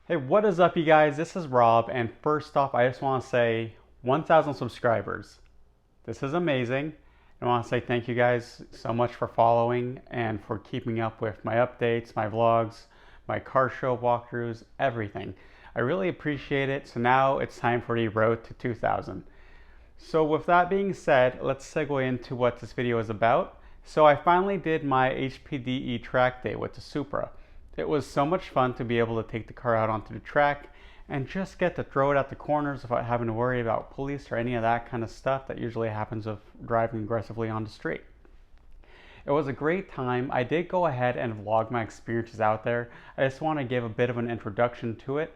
Hey, what is up, you guys? This is Rob, and first off, I just want to say 1,000 subscribers. This is amazing. I want to say thank you guys so much for following and for keeping up with my updates, my vlogs, my car show walkthroughs, everything. I really appreciate it. So now it's time for the road to 2,000. So with that being said, let's segue into what this video is about. So I finally did my HPDE track day with the Supra. It was so much fun to be able to take the car out onto the track and just get to throw it at the corners without having to worry about police or any of that kind of stuff that usually happens with driving aggressively on the street. It was a great time. I did go ahead and vlog my experiences out there. I just want to give a bit of an introduction to it.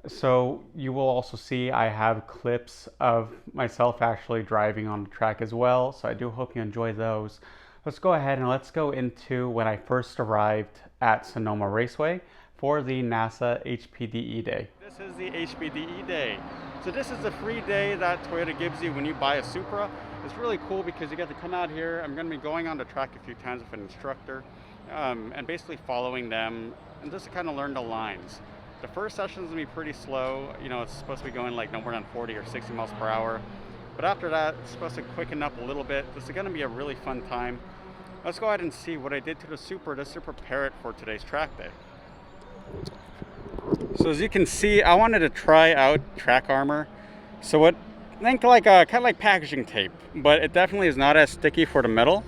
So you will also see I have clips of myself actually driving on the track as well. So I do hope you enjoy those. Let's go ahead and let's go into when I first arrived at Sonoma Raceway for the NASA HPDE day. This is the HPDE day. So this is the free day that Toyota gives you when you buy a Supra. It's really cool because you get to come out here. I'm going to be going on the track a few times with an instructor and basically following them and just to kind of learn the lines. The first session is going to be pretty slow. You know, it's supposed to be going like no more than 40 or 60 miles per hour. But after that, it's supposed to quicken up a little bit. This is going to be a really fun time. Let's go ahead and see what I did to the Supra just to prepare it for today's track day. So as you can see, I wanted to try out TrackArmour. So what, think like kind of like packaging tape, but it definitely is not as sticky for the metal.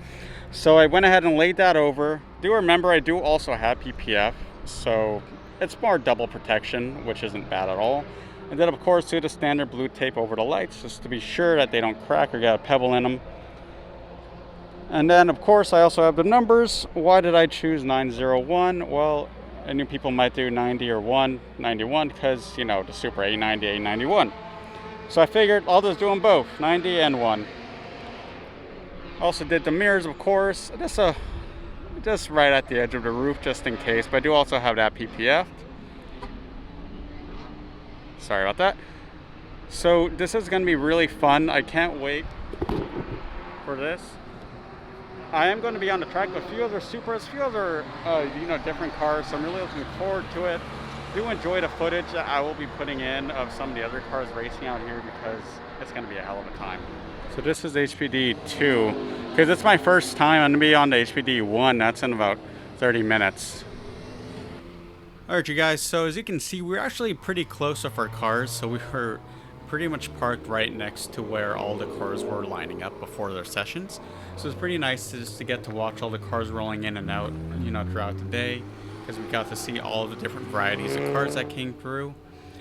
So I went ahead and laid that over. Do remember I do also have PPF, so it's more double protection, which isn't bad at all. And then of course do the standard blue tape over the lights just to be sure that they don't crack or get a pebble in them. And then of course I also have the numbers. Why did I choose 901? Well, I knew people might do 90 or 191 because, you know, the Supra A90, A91. So I figured I'll just do them both, 90 and 1. Also did the mirrors, of course. Just right at the edge of the roof just in case, but I do also have that PPF. Sorry about that. So this is going to be really fun. I can't wait for this. I am going to be on the track with a few other Supras, a few other different cars, so I'm really looking forward to it. Do enjoy the footage that I will be putting in of some of the other cars racing out here because it's going to be a hell of a time. So this is HPDE 2, because it's my first time. I'm going to be on the HPDE 1. That's in about 30 minutes. Alright you guys, so as you can see, we're actually pretty close with our cars, so we were pretty much parked right next to where all the cars were lining up before their sessions. So it's pretty nice just to get to watch all the cars rolling in and out, you know, throughout the day, because we got to see all the different varieties of cars that came through.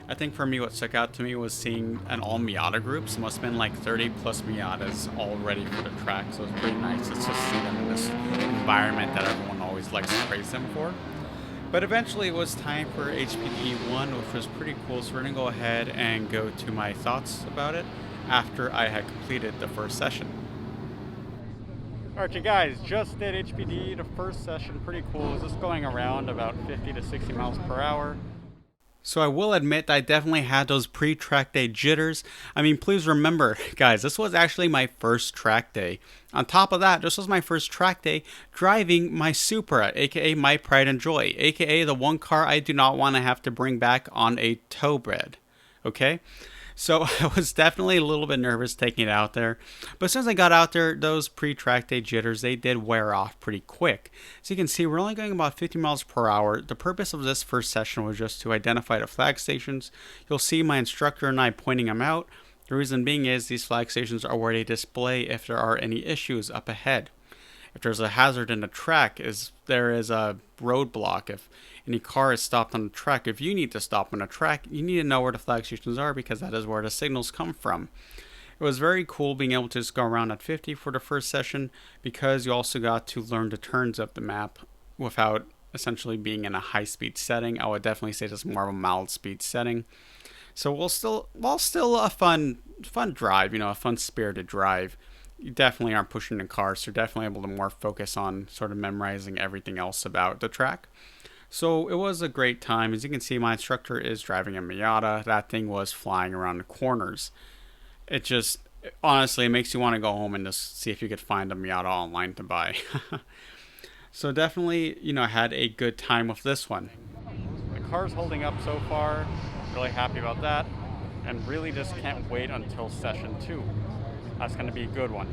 I think for me, what stuck out to me was seeing an all Miata group. So it must have been like 30 plus Miatas all ready for the track. So it's pretty nice to just see them in this environment that everyone always likes to praise them for. But eventually it was time for HPDE 1, which was pretty cool. So we're going to go ahead and go to my thoughts about it after I had completed the first session. Alright you guys, just did HPDE, the first session, pretty cool. It was just going around about 50 to 60 miles per hour. So I will admit I definitely had those pre-track day jitters. I mean, please remember, guys, this was actually my first track day. On top of that, this was my first track day driving my Supra, aka my pride and joy, aka the one car I do not want to have to bring back on a tow bed. Okay? So I was definitely a little bit nervous taking it out there. But since I got out there, those pre-track day jitters, they did wear off pretty quick. So you can see we're only going about 50 miles per hour. The purpose of this first session was just to identify the flag stations. You'll see my instructor and I pointing them out. The reason being is these flag stations are where they display if there are any issues up ahead. If there's a hazard in the track, there is a roadblock, if any car is stopped on the track, if you need to stop on a track, you need to know where the flag stations are because that is where the signals come from. It was very cool being able to just go around at 50 for the first session because you also got to learn the turns of the map without essentially being in a high-speed setting. I would definitely say this is more of a mild speed setting. So while still a fun drive, you know, a fun spirited drive, you definitely aren't pushing the car, so you're definitely able to more focus on sort of memorizing everything else about the track. So it was a great time. As you can see, my instructor is driving a Miata. That thing was flying around the corners. It just, honestly, it makes you want to go home and just see if you could find a Miata online to buy. So definitely, you know, had a good time with this one. The car's holding up so far. Really happy about that. And really just can't wait until session 2. That's going to be a good one.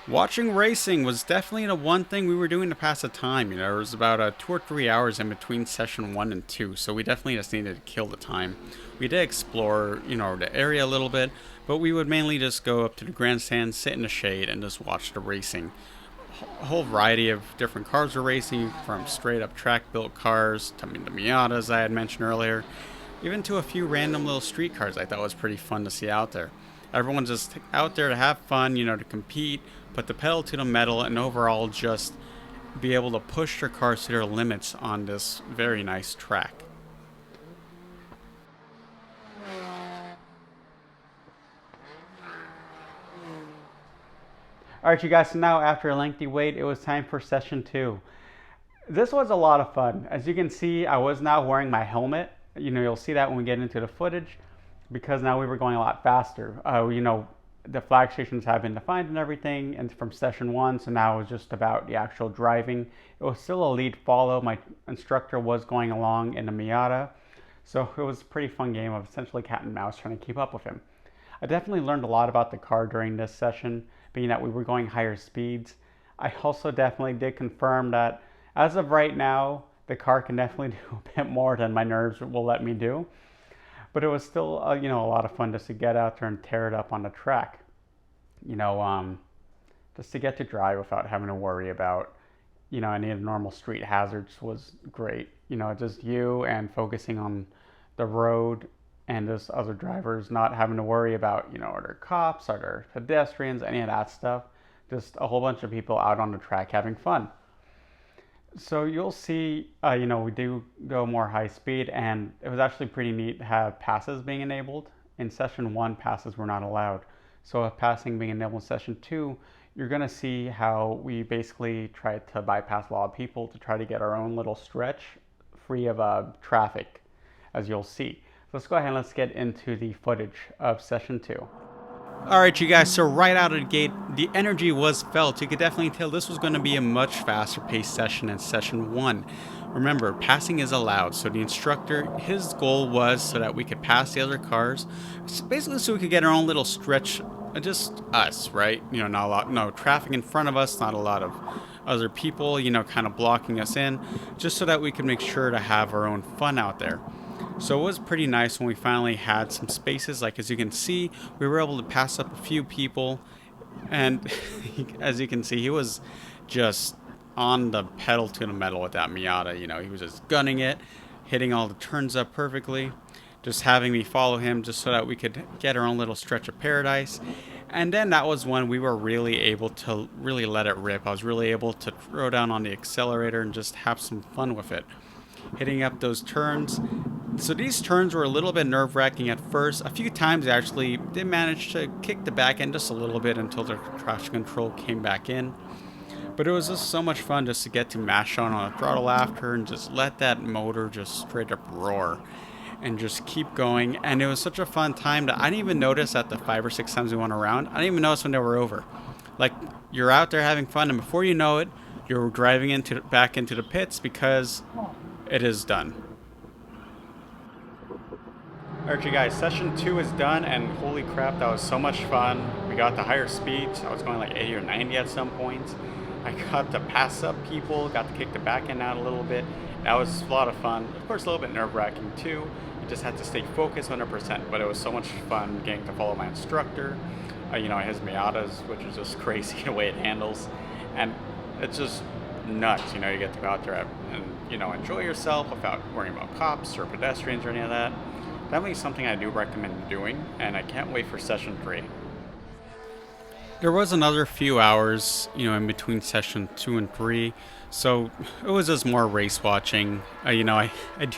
Watching racing was definitely the one thing we were doing to pass the time. You know, there was about 2 or 3 hours in between session 1 and 2, so we definitely just needed to kill the time. We did explore, you know, the area a little bit, but we would mainly just go up to the grandstand, sit in the shade, and just watch the racing. A whole variety of different cars were racing, from straight up track built cars to the Miatas I had mentioned earlier, even to a few random little street cars I thought was pretty fun to see out there. Everyone's just out there to have fun, you know, to compete, put the pedal to the metal, and overall just be able to push their cars to their limits on this very nice track. Alright you guys, so now after a lengthy wait, it was time for session 2. This was a lot of fun. As you can see, I was now wearing my helmet. You know, you'll see that when we get into the footage, because now we were going a lot faster. You know, the flag stations have been defined and everything, and from session 1, so now it was just about the actual driving. It was still a lead follow. My instructor was going along in the Miata, so it was a pretty fun game of essentially cat and mouse trying to keep up with him. I definitely learned a lot about the car during this session, being that we were going higher speeds. I also definitely did confirm that as of right now, the car can definitely do a bit more than my nerves will let me do. But it was still, you know, a lot of fun just to get out there and tear it up on the track. You know, just to get to drive without having to worry about, you know, any of the normal street hazards was great. You know, just you and focusing on the road and just other drivers, not having to worry about, you know, are there cops, are there pedestrians, any of that stuff. Just a whole bunch of people out on the track having fun. So you'll see, you know, we do go more high speed, and it was actually pretty neat to have passes being enabled. In session 1, passes were not allowed. So with passing being enabled in session 2, you're going to see how we basically tried to bypass a lot of people to try to get our own little stretch free of traffic, as you'll see. So let's go ahead and let's get into the footage of session 2. Alright you guys, so right out of the gate, the energy was felt. You could definitely tell this was going to be a much faster paced session than session 1. Remember, passing is allowed, so the instructor, his goal was so that we could pass the other cars, basically so we could get our own little stretch, just us, right? You know, not a lot, no traffic in front of us, not a lot of other people, you know, kind of blocking us in, just so that we could make sure to have our own fun out there. So it was pretty nice when we finally had some spaces. Like, as you can see, we were able to pass up a few people, and as you can see, he was just on the pedal to the metal with that Miata. You know, he was just gunning it, hitting all the turns up perfectly, just having me follow him just so that we could get our own little stretch of paradise. And then that was when we were really able to really let it rip. I was really able to throw down on the accelerator and just have some fun with it, hitting up those turns. So these turns were a little bit nerve-wracking at first. A few times I actually did manage to kick the back end just a little bit until the traction control came back in. But it was just so much fun just to get to mash on the throttle after and just let that motor just straight up roar and just keep going. And it was such a fun time that I didn't even notice that the 5 or 6 times we went around, I didn't even notice when they were over. Like, you're out there having fun, and before you know it, you're driving back into the pits because it is done. Alright you guys, session 2 is done, and holy crap, that was so much fun. We got the higher speeds. I was going like 80 or 90 at some points. I got to pass up people, got to kick the back end out a little bit. That was a lot of fun. Of course, a little bit nerve-wracking too. You just had to stay focused 100%, but it was so much fun getting to follow my instructor. You know, his Miatas, which is just crazy the way it handles. And it's just nuts, you know, you get to go out there and, you know, enjoy yourself without worrying about cops or pedestrians or any of that. Definitely something I do recommend doing, and I can't wait for session 3. There was another few hours, you know, in between session 2 and 3, so it was just more race watching. You know, I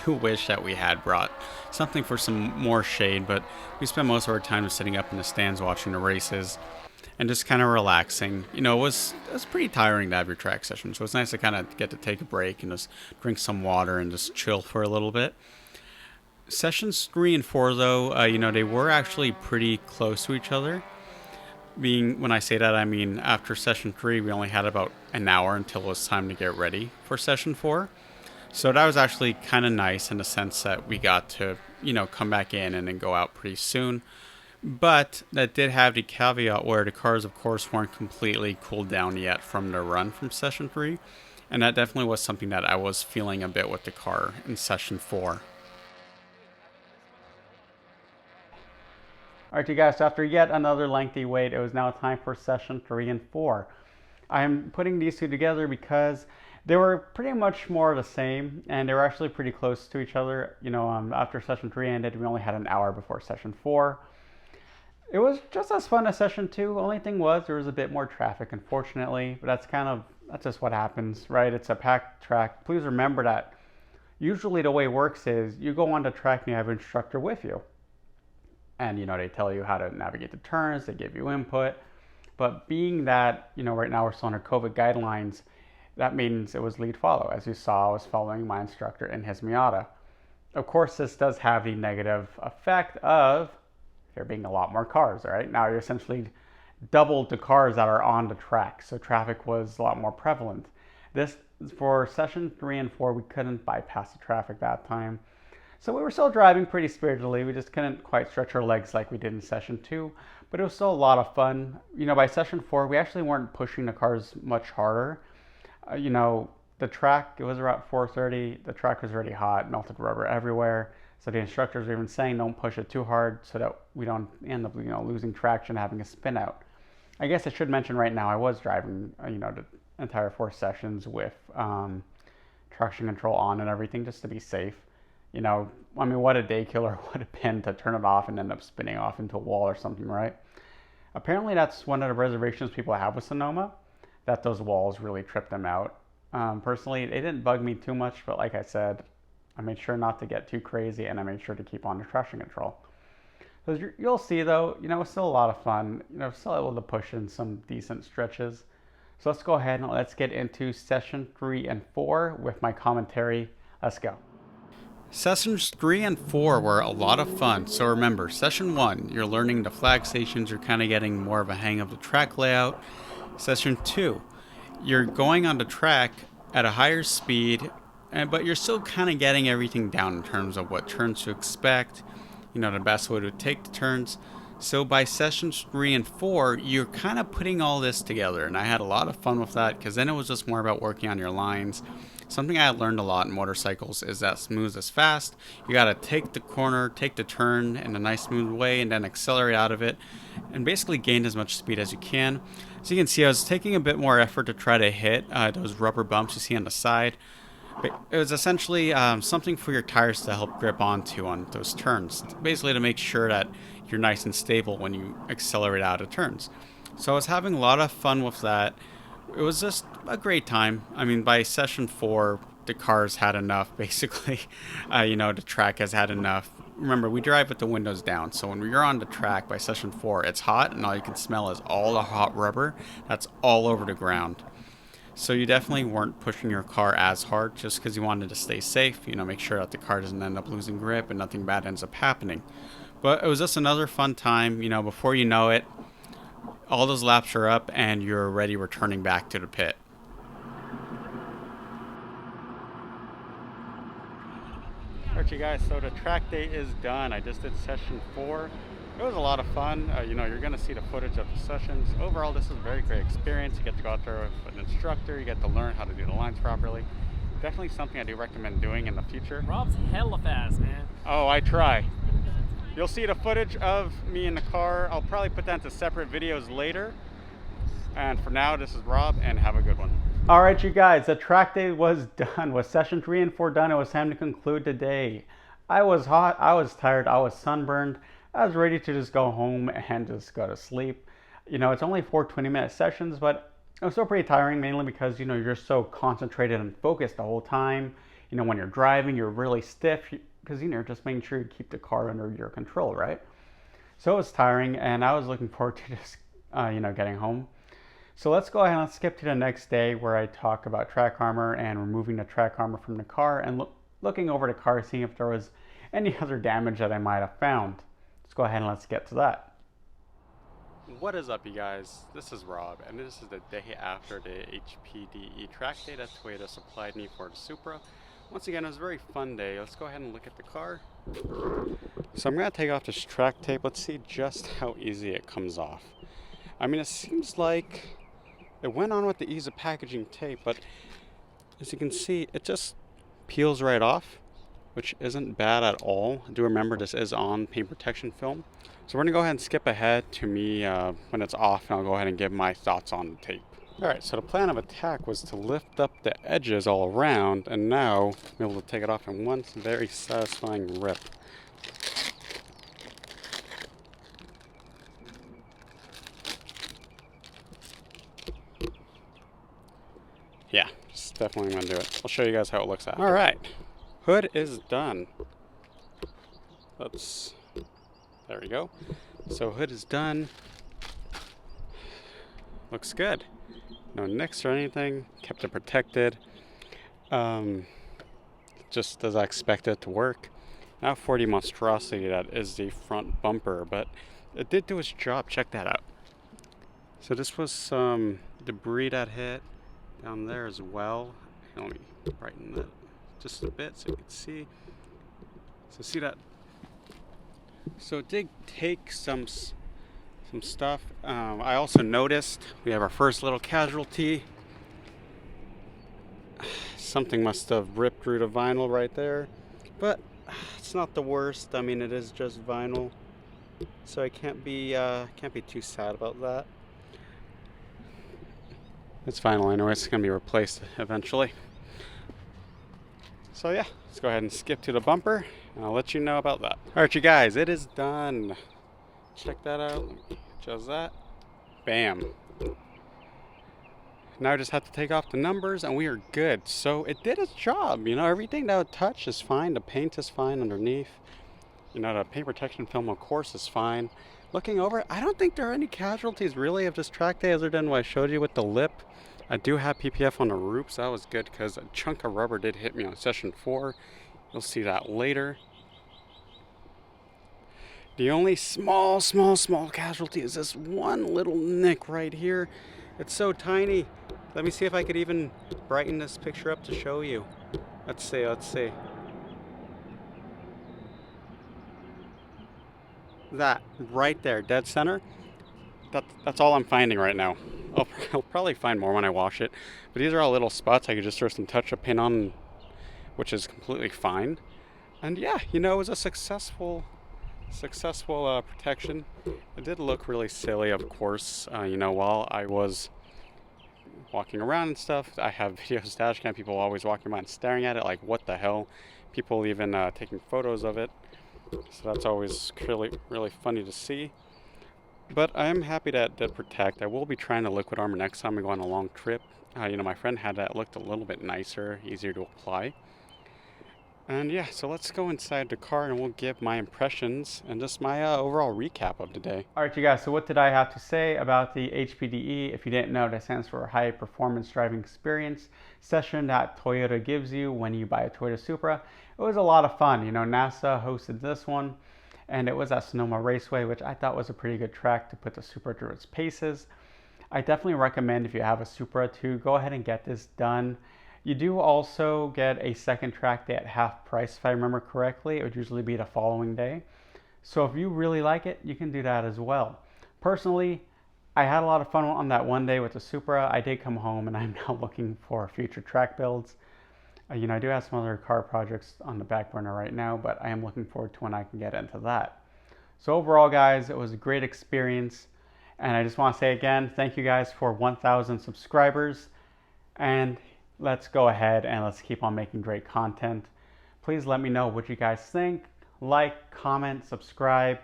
do wish that we had brought something for some more shade, but we spent most of our time just sitting up in the stands watching the races and just kind of relaxing. You know, it was pretty tiring to have your track session, so it's nice to kind of get to take a break and just drink some water and just chill for a little bit. Sessions 3 and 4, though, you know, they were actually pretty close to each other. When I say that, I mean after session 3, we only had about an hour until it was time to get ready for session 4. So that was actually kind of nice in the sense that we got to, come back in and then go out pretty soon. But that did have the caveat where the cars, of course, weren't completely cooled down yet from the run from session 3. And that definitely was something that I was feeling a bit with the car in session 4. Alright, you guys, so after yet another lengthy wait, it was now time for session 3 and 4. I'm putting these two together because they were pretty much more the same, and they were actually pretty close to each other. After session 3 ended, we only had an hour before session 4. It was just as fun as session 2. Only thing was there was a bit more traffic, unfortunately, but that's just what happens, right? It's a packed track. Please remember that usually the way it works is you go on the track and you have an instructor with you. And, they tell you how to navigate the turns, they give you input. But being that, right now we're still under COVID guidelines, that means it was lead follow. As you saw, I was following my instructor in his Miata. Of course, this does have the negative effect of there being a lot more cars, right? Now you're essentially doubled the cars that are on the track, so traffic was a lot more prevalent. This, for session 3 and 4, we couldn't bypass the traffic that time. So we were still driving pretty spiritually. We just couldn't quite stretch our legs like we did in session 2, but it was still a lot of fun. By session 4, we actually weren't pushing the cars much harder. The track, it was around 4:30. The track was already hot, melted rubber everywhere. So the instructors were even saying don't push it too hard so that we don't end up, losing traction, having a spin out. I guess I should mention right now I was driving, the entire 4 sessions with traction control on and everything just to be safe. What a day killer would have been to turn it off and end up spinning off into a wall or something, right? Apparently that's one of the reservations people have with Sonoma, that those walls really trip them out. Personally, it didn't bug me too much, but like I said, I made sure not to get too crazy and I made sure to keep on the traction control. So you'll see though, it was still a lot of fun, still able to push in some decent stretches. So let's go ahead and let's get into session 3 and 4 with my commentary. Let's go. Sessions 3 and 4 were a lot of fun. So remember, session 1, you're learning the flag stations, you're kind of getting more of a hang of the track layout. Session 2, you're going on the track at a higher speed, but you're still kind of getting everything down in terms of what turns to expect, the best way to take the turns. So by sessions 3 and 4, you're kind of putting all this together, and I had a lot of fun with that because then it was just more about working on your lines. Something I learned a lot in motorcycles is that smooth is fast. You got to take the corner, take the turn in a nice smooth way, and then accelerate out of it, and basically gain as much speed as you can. So you can see I was taking a bit more effort to try to hit those rubber bumps you see on the side. But it was essentially something for your tires to help grip onto on those turns, basically to make sure that you're nice and stable when you accelerate out of turns. So I was having a lot of fun with that. It was just a great time. By session 4, the cars had enough, basically. The track has had enough. Remember, we drive with the windows down, so when you're on the track by session 4, it's hot, and all you can smell is all the hot rubber that's all over the ground. So you definitely weren't pushing your car as hard just because you wanted to stay safe, make sure that the car doesn't end up losing grip and nothing bad ends up happening. But it was just another fun time, before you know it, all those laps are up and you're already returning back to the pit. Alright you guys, so the track day is done. I just did session 4. It was a lot of fun. You're going to see the footage of the sessions. Overall, this is a very great experience. You get to go out there with an instructor. You get to learn how to do the lines properly. Definitely something I do recommend doing in the future. Rob's hella fast, man. Oh, I try. You'll see the footage of me in the car. I'll probably put that into separate videos later. And for now, this is Rob, and have a good one. All right, you guys, the track day was done. With session 3 and 4 done, it was time to conclude the day. I was hot, I was tired, I was sunburned. I was ready to just go home and just go to sleep. It's only 4 20-minute sessions, but it was still pretty tiring, mainly because, you're so concentrated and focused the whole time. When you're driving, you're really stiff because, you're just making sure you keep the car under your control, right? So it was tiring, and I was looking forward to just, getting home. So let's go ahead and let's skip to the next day where I talk about Track Armour and removing the Track Armour from the car and looking over the car, seeing if there was any other damage that I might have found. Let's go ahead and let's get to that. What is up, you guys? This is Rob, and this is the day after the HPDE track day that Toyota supplied me for the Supra. Once again, it was a very fun day. Let's go ahead and look at the car. So I'm going to take off this track tape. Let's see just how easy it comes off. I mean, it seems like it went on with the ease of packaging tape, but as you can see, it just peels right off, which isn't bad at all. Do remember this is on paint protection film. So we're going to go ahead and skip ahead to me when it's off, and I'll go ahead and give my thoughts on the tape. Alright, so the plan of attack was to lift up the edges all around, and now I'm able to take it off in one very satisfying rip. Yeah, just definitely going to do it. I'll show you guys how it looks after. Alright, hood is done. There we go. So hood is done. Looks good. No nicks or anything, kept it protected. Just as I expected it to work. Now for the monstrosity that is the front bumper, but it did do its job. Check that out. So this was some debris that hit down there as well. Let me brighten that just a bit so you can see. So see that? So it did take some stuff. I also noticed we have our first little casualty. Something must have ripped through the vinyl right there, but it's not the worst. I mean, it is just vinyl, so I can't be too sad about that. It's vinyl anyway. It's gonna be replaced eventually. So yeah, let's go ahead and skip to the bumper, and I'll let you know about that. All right, you guys, it is done. Check that out. Let me adjust that. Bam. Now I just have to take off the numbers and we are good. So it did its job. You know, everything that would touch is fine. The paint is fine underneath. You know, the paint protection film, of course, is fine. Looking over, I don't think there are any casualties really of this track day other than what I showed you with the lip. I do have PPF on the roof, so that was good because a chunk of rubber did hit me on session 4. You'll see that later. The only small casualty is this one little nick right here. It's so tiny. Let me see if I could even brighten this picture up to show you. Let's see. That right there, dead center. That's all I'm finding right now. I'll probably find more when I wash it. But these are all little spots I could just throw some touch-up paint on, which is completely fine. And yeah, you know, it was a successful protection. It did look really silly, of course. You know, while I was walking around and stuff, I have videos, dash cam, people always walking by and staring at it like, what the hell? People even taking photos of it. So that's always really funny to see. But I am happy that it did protect. I will be trying to liquid armor next time we go on a long trip. You know, my friend had that, looked a little bit nicer, easier to apply. And yeah, so let's go inside the car and we'll give my impressions and just my overall recap of the day. All right, you guys, so what did I have to say about the HPDE? If you didn't know, that stands for High Performance Driving Experience session that Toyota gives you when you buy a Toyota Supra. It was a lot of fun. You know, NASA hosted this one, and it was at Sonoma Raceway, which I thought was a pretty good track to put the Supra through its paces. I definitely recommend, if you have a Supra, to go ahead and get this done. You do also get a second track day at half price, if I remember correctly. It would usually be the following day. So if you really like it, you can do that as well. Personally, I had a lot of fun on that one day with the Supra. I did come home and I'm now looking for future track builds. You know, I do have some other car projects on the back burner right now, but I am looking forward to when I can get into that. So overall, guys, it was a great experience. And I just want to say again, thank you guys for 1,000 subscribers. And let's go ahead and let's keep on making great content. Please let me know what you guys think. Like, comment, subscribe.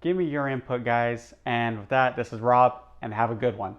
Give me your input, guys. And with that, this is Rob, and have a good one.